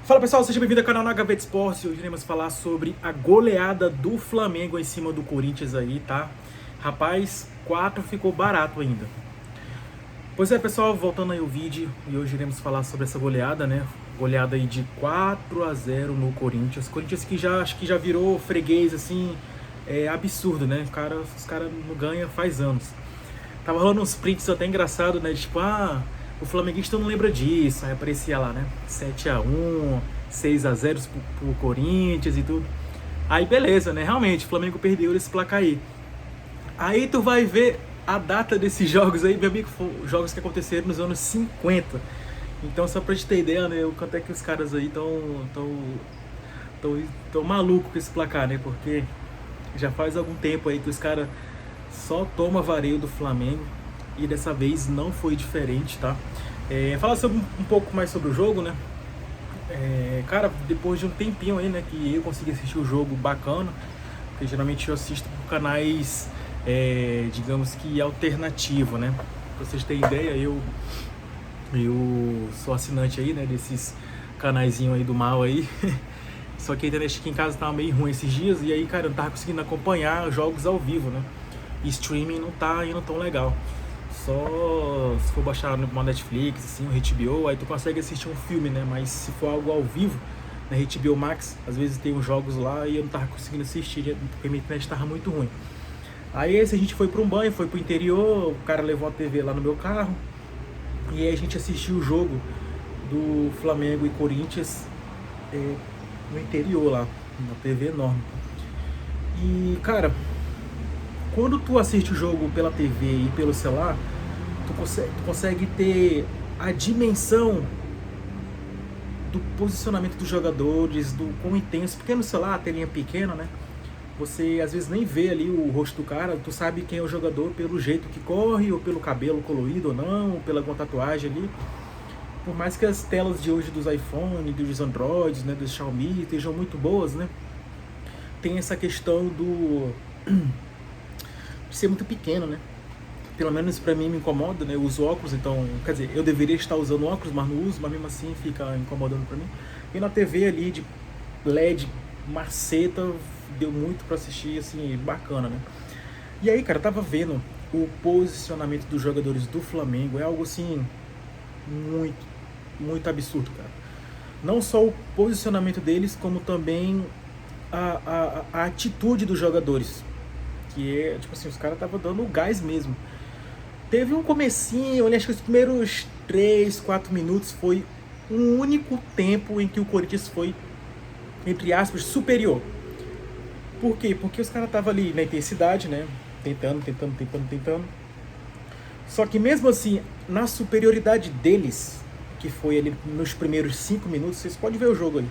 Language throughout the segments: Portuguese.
Fala pessoal, seja bem-vindo ao canal na Gaveta Esportes. Hoje iremos falar sobre a goleada do Flamengo em cima do Corinthians aí, tá? Rapaz, 4 ficou barato ainda. Pois é pessoal, voltando aí o vídeo, e hoje iremos falar sobre essa goleada, né? Goleada aí de 4-0 no Corinthians. Corinthians que já, acho que já virou freguês, assim, absurdo, né? Os caras não ganham faz anos. Tava rolando uns prints até engraçado, né? Tipo, o flamenguista não lembra disso. Aí aparecia lá, né? 7-1, 6-0 pro Corinthians e tudo. Aí beleza, né? Realmente, o Flamengo perdeu esse placar aí. Aí tu vai ver a data desses jogos aí, meu amigo, jogos que aconteceram nos anos 50. Então, só pra te ter ideia, né? O quanto é que os caras aí tão malucos com esse placar, né? Porque já faz algum tempo aí que os caras só toma vareio do Flamengo. E dessa vez não foi diferente, tá? Falar sobre um pouco mais sobre o jogo, né? Cara, depois de um tempinho aí, né, que eu consegui assistir o jogo bacana, porque geralmente eu assisto por canais, digamos que alternativo, né? Pra vocês terem ideia, eu sou assinante aí, né, desses canaizinhos aí do mal aí. Só que a internet aqui em casa tava meio ruim esses dias, e aí, cara, eu não tava conseguindo acompanhar jogos ao vivo, né? E streaming não tá indo tão legal. Só se for baixar uma Netflix, assim, um HBO, aí tu consegue assistir um filme, né? Mas se for algo ao vivo, na HBO Max, às vezes tem uns jogos lá e eu não tava conseguindo assistir, porque a minha internet tava muito ruim. Aí esse a gente foi pra um banho, foi pro interior, o cara levou a TV lá no meu carro, e aí a gente assistiu o jogo do Flamengo e Corinthians no interior lá, uma TV enorme. E, cara, quando tu assiste o jogo pela TV e pelo celular, tu consegue ter a dimensão do posicionamento dos jogadores, do quão intenso, porque no celular a telinha pequena, né? Você às vezes nem vê ali o rosto do cara, tu sabe quem é o jogador pelo jeito que corre, ou pelo cabelo colorido ou não, ou pela alguma tatuagem ali. Por mais que as telas de hoje dos iPhone, dos Androids, né, dos Xiaomi estejam muito boas, né? Tem essa questão de ser muito pequeno, né? Pelo menos pra mim me incomoda, né? Eu uso óculos, então, quer dizer, eu deveria estar usando óculos, mas não uso, mas mesmo assim fica incomodando pra mim. E na TV ali de LED, maceta, deu muito pra assistir, assim, bacana, né? E aí, cara, eu tava vendo o posicionamento dos jogadores do Flamengo, é algo assim, muito, muito absurdo, cara. Não só o posicionamento deles, como também a atitude dos jogadores. Que é, tipo assim, os caras estavam dando o gás mesmo. Teve um comecinho, acho que os primeiros 3, 4 minutos foi um único tempo em que o Corinthians foi, entre aspas, superior. Por quê? Porque os caras estavam ali na intensidade, né? Tentando. Só que mesmo assim, na superioridade deles, que foi ali nos primeiros 5 minutos, vocês podem ver o jogo ali.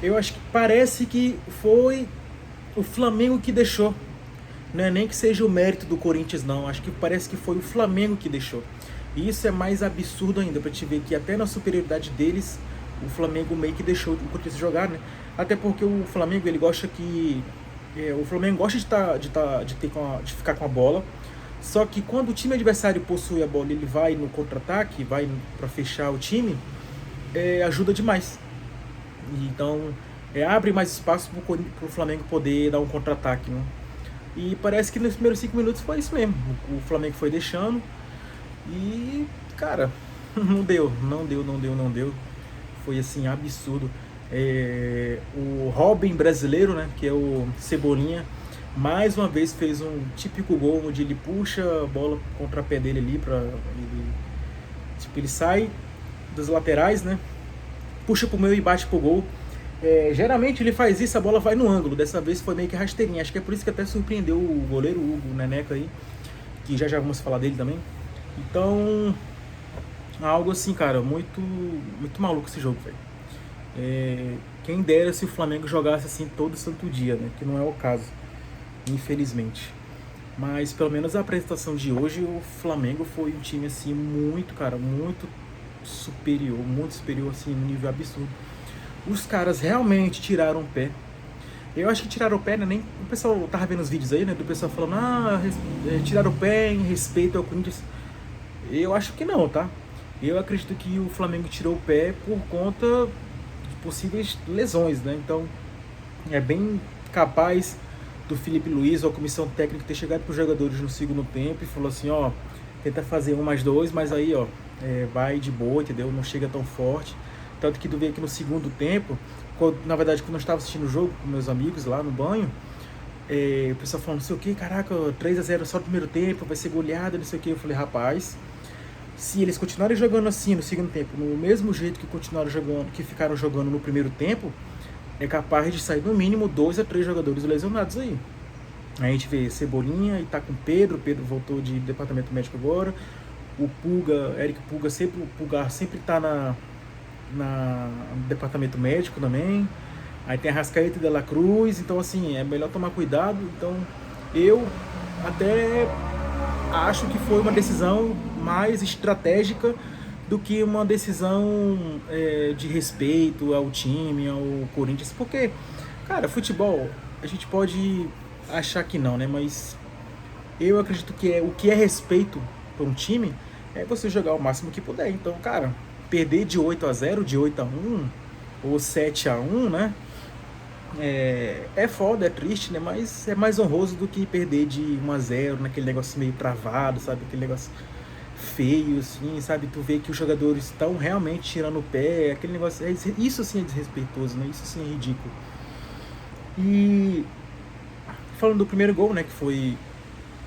Eu acho que parece que foi o Flamengo que deixou. Não é nem que seja o mérito do Corinthians, não. Acho que parece que foi o Flamengo que deixou. E isso é mais absurdo ainda, pra te ver que até na superioridade deles, o Flamengo meio que deixou o Corinthians jogar, né? Até porque o Flamengo, ele gosta que... o Flamengo gosta de ficar com a bola. Só que quando o time adversário possui a bola, ele vai no contra-ataque, vai pra fechar o time, ajuda demais. Então, abre mais espaço pro Flamengo poder dar um contra-ataque, né? E parece que nos primeiros 5 minutos foi isso mesmo. O Flamengo foi deixando e, cara, não deu. Foi assim, absurdo. O Robin brasileiro, né, que é o Cebolinha, mais uma vez fez um típico gol onde ele puxa a bola contra o pé dele ali, ele sai das laterais, né, puxa pro meio e bate pro gol. Geralmente ele faz isso, a bola vai no ângulo. Dessa vez foi meio que rasteirinha. Acho que é por isso que até surpreendeu o goleiro Hugo Neneca aí, que já vamos falar dele também. Então, algo assim, cara, muito, muito maluco esse jogo, velho. Quem dera se o Flamengo jogasse assim todo santo dia, né? Que não é o caso, infelizmente. Mas pelo menos a apresentação de hoje, o Flamengo foi um time assim muito, cara, muito superior assim, num nível absurdo. Os caras realmente tiraram o pé. Eu acho que tiraram o pé, né? Nem o pessoal tava vendo os vídeos aí, né? Do pessoal falando, tiraram o pé em respeito ao Corinthians. Eu acho que não, tá? Eu acredito que o Flamengo tirou o pé por conta possíveis lesões, né? Então é bem capaz do Felipe Luiz ou a comissão técnica ter chegado para os jogadores no segundo tempo e falou assim, ó, tenta fazer 1+2, mas aí, ó, vai de boa, entendeu? Não chega tão forte. Tanto que tu vê que no segundo tempo, na verdade, quando eu estava assistindo o jogo com meus amigos lá no banho, o pessoal falando, não sei o que, caraca, 3-0 só no primeiro tempo, vai ser goleada, não sei o que. Eu falei, rapaz, se eles continuarem jogando assim no segundo tempo, no mesmo jeito que continuaram jogando, que ficaram jogando no primeiro tempo, é capaz de sair no mínimo 2 a 3 jogadores lesionados aí. A gente vê Cebolinha e tá com o Pedro voltou de departamento médico agora. O Pulga, Eric Pulga, o Pulgar sempre tá no departamento médico também. Aí tem a Rascaeta e De La Cruz, então assim, é melhor tomar cuidado. Então eu até acho que foi uma decisão mais estratégica do que uma decisão de respeito ao time, ao Corinthians, porque, cara, futebol, a gente pode achar que não, né, mas eu acredito que o que é respeito para um time é você jogar o máximo que puder. Então, cara, perder de 8-0, de 8-1 ou 7-1, né, é foda, é triste, né, mas é mais honroso do que perder de 1-0 naquele negócio meio travado, sabe, aquele negócio feio, assim, sabe? Tu vê que os jogadores estão realmente tirando o pé, aquele negócio. Isso sim é desrespeitoso, né? Isso sim é ridículo. E falando do primeiro gol, né? Que foi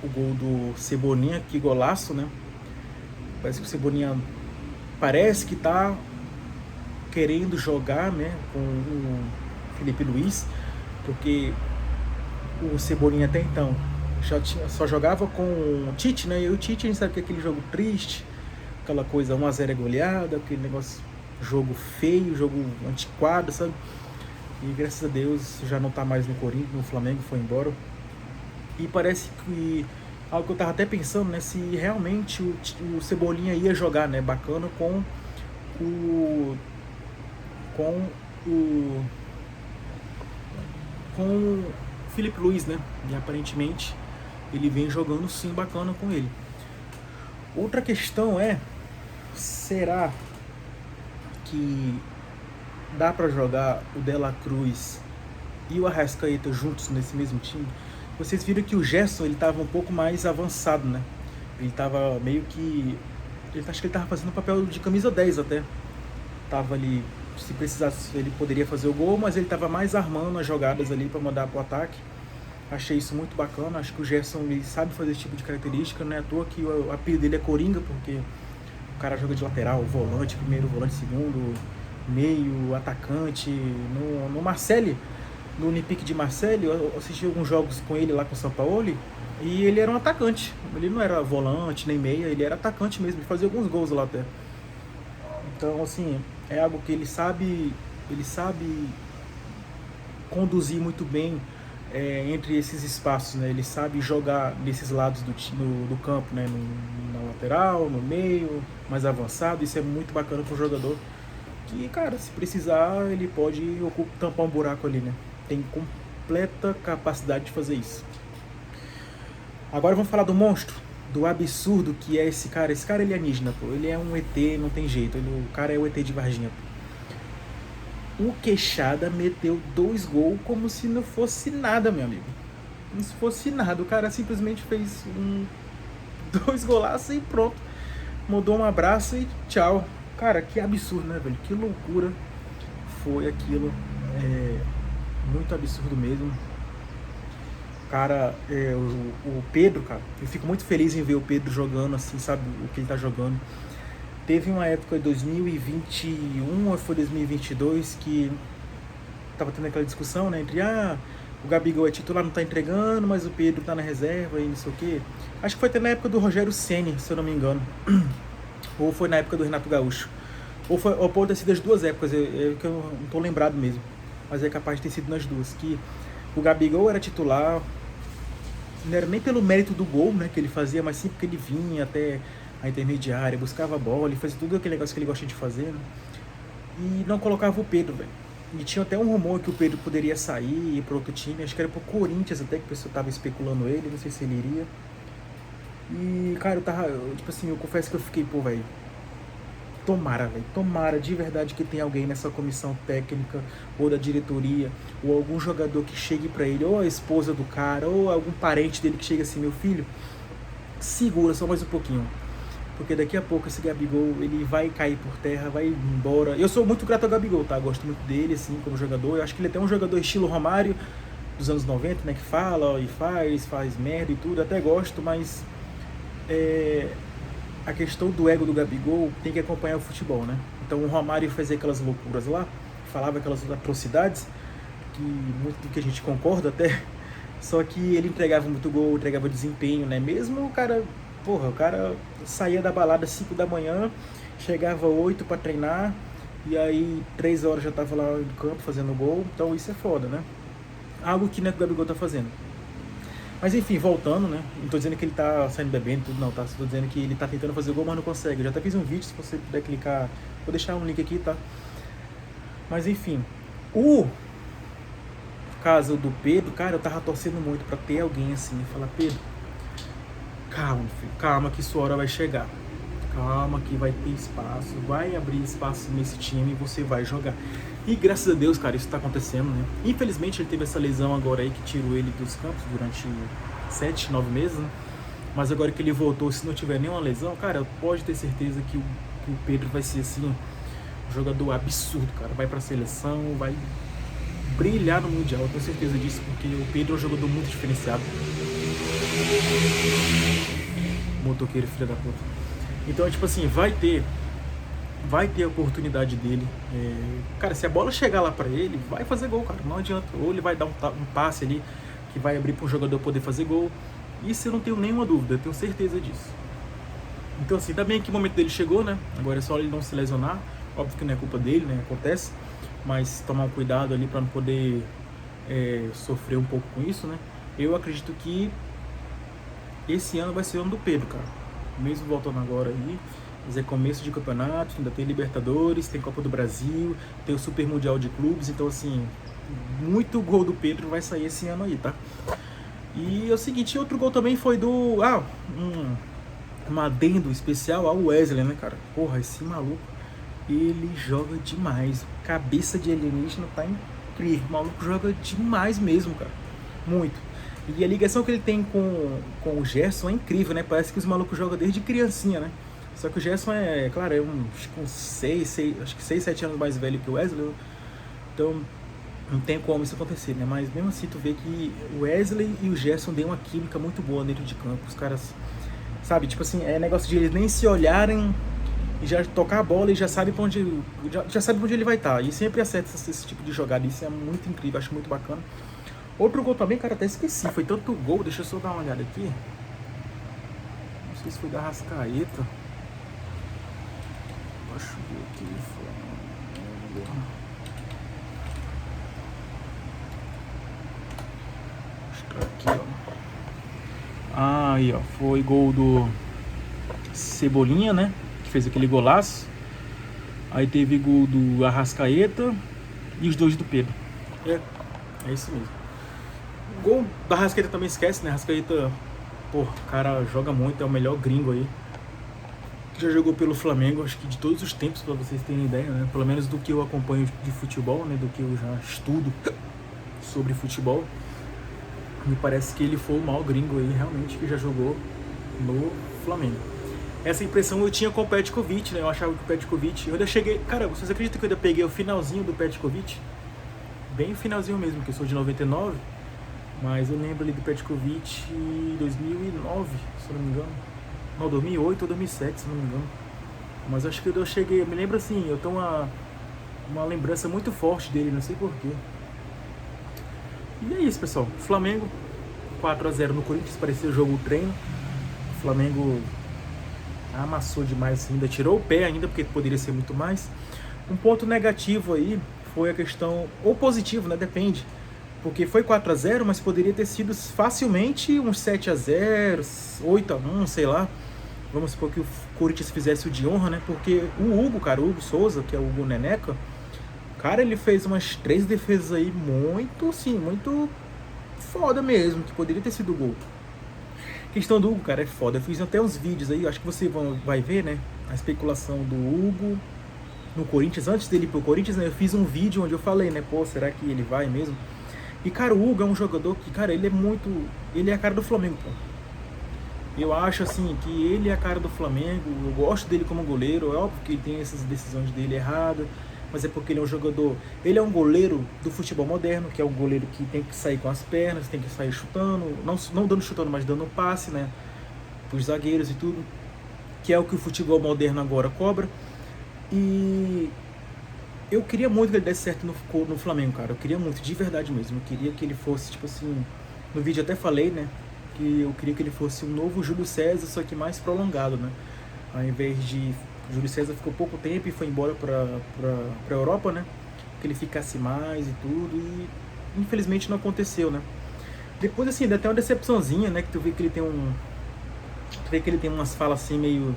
o gol do Cebolinha, que golaço, né? Parece que o Cebolinha parece que tá querendo jogar, né? Com o Felipe Luiz, porque o Cebolinha até então só jogava com o Tite, né? E o Tite, a gente sabe que é aquele jogo triste, aquela coisa 1-0 é goleada, aquele negócio, jogo feio, jogo antiquado, sabe? E graças a Deus já não tá mais no Corinthians, no Flamengo, foi embora. E parece que algo que eu tava até pensando, né? Se realmente o Cebolinha ia jogar, né? Bacana com o Felipe Luiz, né? E aparentemente ele vem jogando sim bacana com ele. Outra questão é, será que dá para jogar o De La Cruz e o Arrascaeta juntos nesse mesmo time? Vocês viram que o Gerson, ele tava um pouco mais avançado, né? Ele tava meio que... acho que ele tava fazendo o papel de camisa 10 até. Tava ali, se precisasse, ele poderia fazer o gol, mas ele tava mais armando as jogadas ali para mandar pro ataque. Achei isso muito bacana, acho que o Gerson ele sabe fazer esse tipo de característica, não é à toa que o apelido dele é Coringa, porque o cara joga de lateral, volante, primeiro, volante, segundo, meio, atacante. No Marseille, no Olympique de Marseille, eu assisti alguns jogos com ele lá com o São Paulo, e ele era um atacante, ele não era volante nem meia, ele era atacante mesmo, ele fazia alguns gols lá até. Então, assim, é algo que ele sabe conduzir muito bem entre esses espaços, né? Ele sabe jogar nesses lados do campo, né? Na lateral, no meio, mais avançado. Isso é muito bacana para o jogador. Que, cara, se precisar, ele pode tampar um buraco ali, né? Tem completa capacidade de fazer isso. Agora vamos falar do monstro, do absurdo que é esse cara. Esse cara é alienígena, pô. Ele é um ET, não tem jeito. O cara é o ET de Varginha, pô. O Queixada meteu 2 gols como se não fosse nada, meu amigo. Como se fosse nada. O cara simplesmente fez 2 golaços e pronto. Mandou um abraço e tchau. Cara, que absurdo, né, velho? Que loucura foi aquilo. Muito absurdo mesmo. Cara, o Pedro, cara, eu fico muito feliz em ver o Pedro jogando assim, sabe? O que ele tá jogando. Teve uma época de 2021 ou foi 2022 que tava tendo aquela discussão, né, entre o Gabigol é titular, não tá entregando, mas o Pedro tá na reserva e não sei o quê. Acho que foi até na época do Rogério Ceni, se eu não me engano. Ou foi na época do Renato Gaúcho. Ou pode ter sido as duas épocas, que eu não tô lembrado mesmo. Mas é capaz de ter sido nas duas. Que o Gabigol era titular, não era nem pelo mérito do gol, né, que ele fazia, mas sim porque ele vinha até a intermediária, buscava a bola, ele fazia tudo aquele negócio que ele gosta de fazer, né? E não colocava o Pedro, velho. E tinha até um rumor que o Pedro poderia sair para outro time, acho que era pro Corinthians até, que o pessoal tava especulando ele, não sei se ele iria. E, cara, tipo assim, eu confesso que eu fiquei, pô, velho, tomara, velho, tomara de verdade que tenha alguém nessa comissão técnica ou da diretoria, ou algum jogador que chegue pra ele, ou a esposa do cara, ou algum parente dele que chegue assim, meu filho, segura só mais um pouquinho, porque daqui a pouco esse Gabigol, ele vai cair por terra, vai embora. Eu sou muito grato ao Gabigol, tá? Gosto muito dele, assim, como jogador. Eu acho que ele é até um jogador estilo Romário, dos anos 90, né? Que fala ó, e faz merda e tudo. Até gosto, mas a questão do ego do Gabigol tem que acompanhar o futebol, né? Então o Romário fazia aquelas loucuras lá, falava aquelas atrocidades, que muito do que a gente concorda até, só que ele entregava muito gol, entregava desempenho, né? Mesmo o cara, porra, o cara saía da balada às 5 da manhã, chegava 8 pra treinar, e aí 3 horas já tava lá no campo fazendo gol, então isso é foda, né? Algo que, né, que o Gabigol tá fazendo. Mas enfim, voltando, né? Não tô dizendo que ele tá saindo bebendo tudo, não, tá? Só tô dizendo que ele tá tentando fazer gol, mas não consegue. Eu já até fiz um vídeo, se você puder clicar, vou deixar um link aqui, tá? Mas enfim, o caso do Pedro, cara, eu tava torcendo muito pra ter alguém assim, falar, Pedro, calma, filho, calma que sua hora vai chegar. Calma que vai ter espaço, vai abrir espaço nesse time e você vai jogar. E graças a Deus, cara, isso tá acontecendo, né? Infelizmente ele teve essa lesão agora aí que tirou ele dos campos durante 7, 9 meses, né? Mas agora que ele voltou, se não tiver nenhuma lesão, cara, pode ter certeza que o Pedro vai ser assim, um jogador absurdo, cara. Vai pra seleção, vai brilhar no Mundial, eu tenho certeza disso, porque o Pedro é um jogador muito diferenciado. Motoqueiro, filho da puta. Então, tipo assim, vai ter a oportunidade dele. Cara, se a bola chegar lá pra ele, vai fazer gol, cara. Não adianta. Ou ele vai dar um passe ali que vai abrir para um jogador poder fazer gol. Isso eu não tenho nenhuma dúvida, eu tenho certeza disso. Então, assim, também que o momento dele chegou, né? Agora é só ele não se lesionar. Óbvio que não é culpa dele, né? Acontece. Mas tomar um cuidado ali pra não poder sofrer um pouco com isso, né? Eu acredito que esse ano vai ser o ano do Pedro, cara. Mesmo voltando agora aí, mas é começo de campeonato, ainda tem Libertadores, tem Copa do Brasil, tem o Super Mundial de Clubes, então assim, muito gol do Pedro vai sair esse ano aí, tá? E é o seguinte, outro gol também foi do... um adendo especial ao Wesley, né, cara? Porra, esse maluco, ele joga demais. Cabeça de alienígena tá incrível, o maluco joga demais mesmo, cara. Muito. E a ligação que ele tem com o Gerson é incrível, né? Parece que os malucos jogam desde criancinha, né? Só que o Gerson claro, acho que 6, 7 anos mais velho que o Wesley. Então, não tem como isso acontecer, né? Mas mesmo assim, tu vê que o Wesley e o Gerson deu uma química muito boa dentro de campo. Os caras, sabe? Tipo assim, é negócio de eles nem se olharem e já tocar a bola e já sabe pra onde, já sabe pra onde ele vai estar. E sempre acerta esse tipo de jogada. Isso é muito incrível, acho muito bacana. Outro gol também, cara, até esqueci. Foi tanto gol, deixa eu só dar uma olhada aqui. Não sei se foi da Arrascaeta. Deixa eu ver aqui. Mostrar aqui, ó. Aí, ó. Foi gol do Cebolinha, né? Que fez aquele golaço. Aí teve gol do Arrascaeta e os dois do Pedro. É isso mesmo. O gol da Arrascaeta também esquece, né? Arrascaeta, pô, o cara joga muito, é o melhor gringo aí. Já jogou pelo Flamengo, acho que de todos os tempos, pra vocês terem ideia, né? Pelo menos do que eu acompanho de futebol, né? Do que eu já estudo sobre futebol. Me parece que ele foi o maior gringo aí, realmente, que já jogou no Flamengo. Essa impressão eu tinha com o Petkovic, né? Eu achava que o Petkovic... Eu ainda cheguei... Cara, vocês acreditam que eu ainda peguei o finalzinho do Petkovic? Bem o finalzinho mesmo, que eu sou de 99. Mas eu lembro ali do Petkovic em 2009, se eu não me engano. Não, 2008 ou 2007, se eu não me engano. Mas acho que eu cheguei... Eu me lembro assim, eu tenho uma lembrança muito forte dele, não sei porquê. E é isso, pessoal. Flamengo 4-0 no Corinthians, parecia jogo treino. O Flamengo amassou demais, ainda tirou o pé ainda, porque poderia ser muito mais. Um ponto negativo aí foi a questão, ou positivo, né? Depende. Porque foi 4-0, mas poderia ter sido facilmente uns 7-0, 8-1, sei lá. Vamos supor que o Corinthians fizesse o de honra, né? Porque o Hugo, cara, o Hugo Souza, que é o Hugo Neneca, cara, ele fez umas 3 defesas aí muito, assim, muito foda mesmo, que poderia ter sido gol. A questão do Hugo, cara, é foda. Eu fiz até uns vídeos aí, acho que você vai ver, né? a especulação do Hugo no Corinthians, antes dele ir pro Corinthians, né, eu fiz um vídeo onde eu falei, né, pô, será que ele vai mesmo? E, cara, o Hugo é um jogador que, cara, ele é a cara do Flamengo, pô. Eu acho, assim, que ele é a cara do Flamengo, eu gosto dele como goleiro, é óbvio que ele tem essas decisões dele erradas, mas é porque ele é um jogador, ele é um goleiro do futebol moderno, que é um goleiro que tem que sair com as pernas, tem que sair chutando, não dando chutando, mas dando passe, né, pros zagueiros e tudo, que é o que o futebol moderno agora cobra. E eu queria muito que ele desse certo no Flamengo, cara. Eu queria muito, de verdade mesmo. Eu queria que ele fosse, tipo assim. No vídeo até falei, né? Que eu queria que ele fosse um novo Júlio César, só que mais prolongado, né? Ao invés de. Júlio César ficou pouco tempo e foi embora pra Europa, né? Que ele ficasse mais e tudo. E infelizmente não aconteceu, né? Depois, assim, dá até uma decepçãozinha, né? Que tu vê que ele tem um. Tu vê que ele tem umas falas assim meio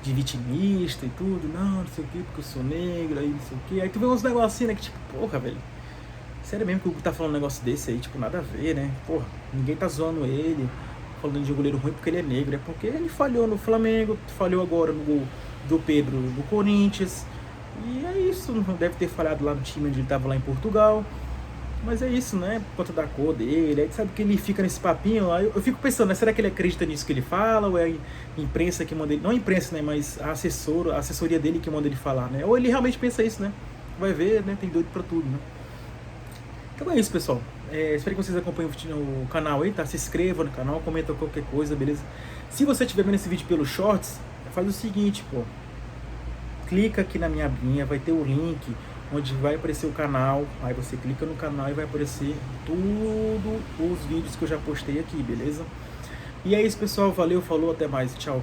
de vitimista e tudo, não sei o que, porque eu sou negro, aí não sei o que. Aí tu vê uns negócios assim, né, que tipo, porra, velho, sério mesmo que o Hugo tá falando um negócio desse aí, tipo, nada a ver, né? Porra, ninguém tá zoando ele, falando de um goleiro ruim porque ele é negro, é porque ele falhou no Flamengo, falhou agora no gol do Pedro do Corinthians, e é isso, não deve ter falhado lá no time onde ele tava lá em Portugal. Mas é isso, né? Por conta da cor dele. Aí sabe que ele fica nesse papinho. Aí eu fico pensando, né? Será que ele acredita nisso que ele fala? Ou é a imprensa que manda ele. Não a imprensa, né? Mas a assessoria dele que manda ele falar, né? Ou ele realmente pensa isso, né? Vai ver, né? Tem doido pra tudo, né? Então é isso, pessoal. Espero que vocês acompanhem o canal aí, tá? Se inscreva no canal, comenta qualquer coisa, beleza? Se você estiver vendo esse vídeo pelos shorts, faz o seguinte, pô. Clica aqui na minha abinha, vai ter o link onde vai aparecer o canal, aí você clica no canal e vai aparecer tudo os vídeos que eu já postei aqui, beleza? E é isso, pessoal, valeu, falou, até mais, tchau.